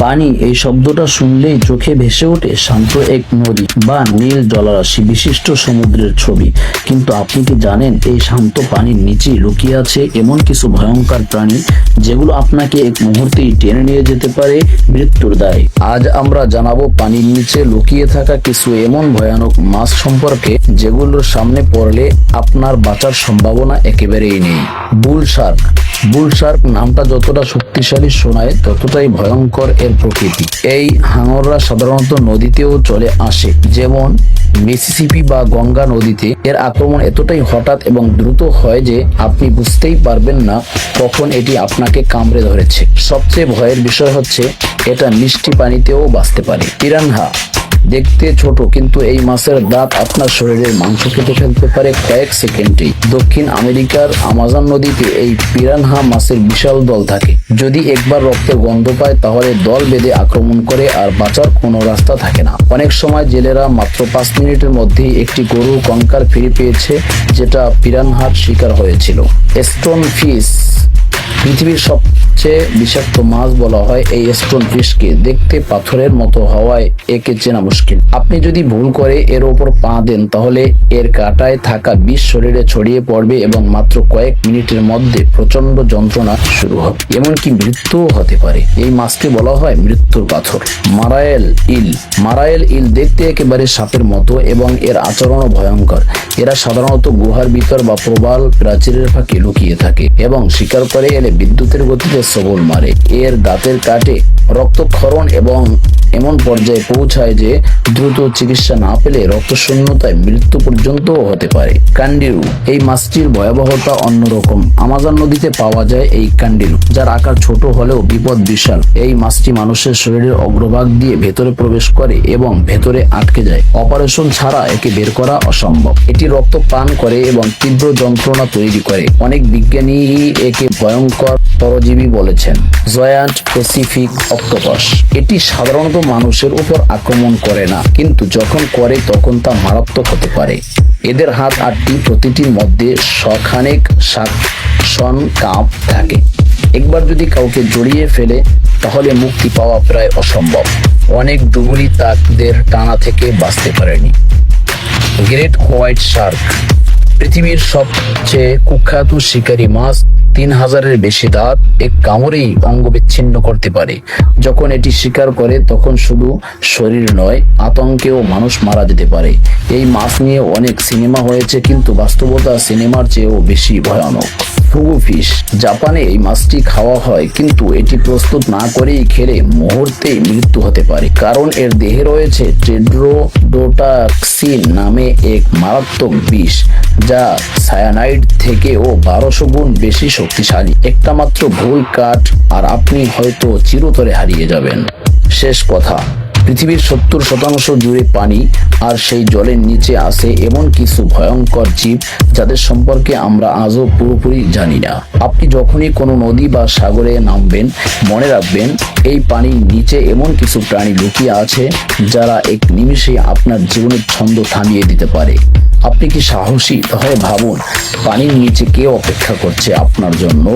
পানি এই শব্দটা শুনলেই চোখে ভেসে ওঠে শান্ত এক নদী বা নীল জলরাশি বিশিষ্ট সমুদ্রের ছবি। কিন্তু আপনি কি জানেন এই শান্ত পানির নিচে লুকিয়ে আছে এমন কিছু ভয়ঙ্কর প্রাণী যেগুলো আপনাকে এক মুহূর্তেই টেনে নিয়ে যেতে পারে মৃত্যুর দ্বারে। আজ আমরা জানাবো পানির নিচে লুকিয়ে থাকা কিছু এমন ভয়ানক মাছ সম্পর্কে যেগুলোর সামনে পড়লে আপনার বাঁচার সম্ভাবনা একেবারেই নেই। বুল শার্ক। বুল শার্ক নামটা যতটা শক্তিশালী শোনায় ততটাই ভয়ঙ্কর এর প্রকৃতি। এই হাঙররা সাধারণত নদীতেও চলে আসে, যেমন মিসিসিপি বা গঙ্গা নদীতে। এর আক্রমণ এতটাই হঠাৎ এবং দ্রুত হয় যে আপনি বুঝতেই পারবেন না কখন এটি আপনাকে কামড়ে ধরেছে। সবচেয়ে ভয়ের বিষয় হচ্ছে এটা মিষ্টি পানিতেও বাঁচতে পারে। পিরানহা। দেখতে ছোট, কিন্তু এই মাছের দাঁত আপনার শরীরের মাংস কেটে ফেলতে পারে কয়েক সেকেন্ডেই। দক্ষিণ আমেরিকার আমাজন নদীতে এই পিরানহা মাছের বিশাল দল থাকে। যদি একবার রক্তের গন্ধ পায় তাহলে দল বেঁধে আক্রমণ করে আর বাঁচার কোনো রাস্তা থাকে না। অনেক সময় জেলেরা মাত্র 5 মিনিটের মধ্যেই একটি গরুর কঙ্কাল ফিরে পেয়েছে যেটা পিরানহার শিকার হয়েছিল। Stone fish. পৃথিবীর সবচেয়ে বিষাক্ত মাছ বলা হয় এই স্টোন ফিশকে। দেখতে পাথরের মতো হওয়ায় একে চেনা মুশকিল। আপনি যদি ভুল করে এর ওপর পা দেন তাহলে এর কাঁটায় থাকা বিষ শরীরে ছড়িয়ে পড়বে এবং মাত্র কয়েক মিনিটের মধ্যে প্রচন্ড যন্ত্রণা শুরু হবে, এমনকি মৃত্যুও হতে পারে। এই মাছকে বলা হয় মৃত্যুর পাথর। মারায়েল ইল। মারায়েল ইল দেখতে একেবারে সাপের মতো এবং এর আচরণও ভয়ঙ্কর। এরা সাধারণত গুহার ভিতর বা প্রবাল প্রাচীরের ফাঁকে লুকিয়ে থাকে এবং শিকার করে এলে বিদ্যুতের গতিতে সবল মারে। এর দাঁতের কাটে রক্তক্ষরণ এবং এমন পর্যায়ে পৌঁছায় যে দ্রুত চিকিৎসা না পেলে রক্তশূন্যতায় মৃত্যু পর্যন্ত হতে পারে। কান্ডিরু। এই মাছটির ভয়াবহতা অন্যরকম। আমাজন নদীতে পাওয়া যায় এই কান্ডিরু, যার আকার ছোট হলেও বিপদ বিশাল। এই মাছটি মানুষের শরীরের অগ্রভাগ দিয়ে ভেতরে প্রবেশ করে এবং ভেতরে আটকে যায়। অপারেশন ছাড়া একে বের করা অসম্ভব। এটি রক্ত পান করে এবং তীব্র যন্ত্রণা তৈরি করে। অনেক বিজ্ঞানী একে ভয়ঙ্কর পরজীবী বলেছেন। জয়ান্ট প্যাসিফিক অক্টোপাস। এটি সাধারণত মানুষের উপর আক্রমণ করে না, কিন্তু যখন করে তখন তা মারাত্মক হতে পারে। এদের হাত 8টি, প্রতিটির মধ্যে শখানেক শাকসন কাঁপ থাকে। একবার যদি কাউকে জড়িয়ে ফেলে তাহলে মুক্তি পাওয়া প্রায় অসম্ভব। অনেক ডুবুরি তাদের টানা থেকে বাঁচতে পারেনি। Great white Shark. পৃথিবীর সবচেয়ে কুখ্যাত শিকারী মাছ। 3000-এর বেশি দাঁত। এক কামড়েই অঙ্গ বিচ্ছিন্ন করতে পারে। যখন এটি শিকার করে তখন শুধু শরীর নয়, আতঙ্কেও মানুষ মারা যেতে পারে। এই মাছ নিয়ে অনেক সিনেমা হয়েছে, কিন্তু বাস্তবতা সিনেমার চেয়েও বেশি ভয়ানক। Fugu fish. জাপানে এই মাছটি খাওয়া হয়, কিন্তু এটি প্রস্তুত না করেই খেলে মুহূর্তেই মৃত্যু হতে পারে, কারণ এর দেহে রয়েছে টেট্রোডোটক্সিন নামে এক মারাত্মক বিষ, যা সায়ানাইড থেকেও 1200 গুণ বেশি শক্তিশালী। একটা মাত্র ভুল কাট আর আপনি হয়তো চিরতরে হারিয়ে যাবেন। শেষ কথা, পৃথিবীর 70% জুড়ে পানি, আর সেই জলের নিচে আছে এমন কিছু ভয়ঙ্কর জীব যাদের সম্পর্কে আমরা আজও পুরোপুরি জানি না। আপনি যখনই কোনো নদী বা সাগরে নামবেন, মনে রাখবেন এই পানির নিচে এমন কিছু প্রাণী লুকিয়ে আছে যারা এক নিমিষে আপনার জীবনের ছন্দ থামিয়ে দিতে পারে। আপনি কি সাহসী? তাহলে ভাবুন পানির নিচে কে অপেক্ষা করছে আপনার জন্য।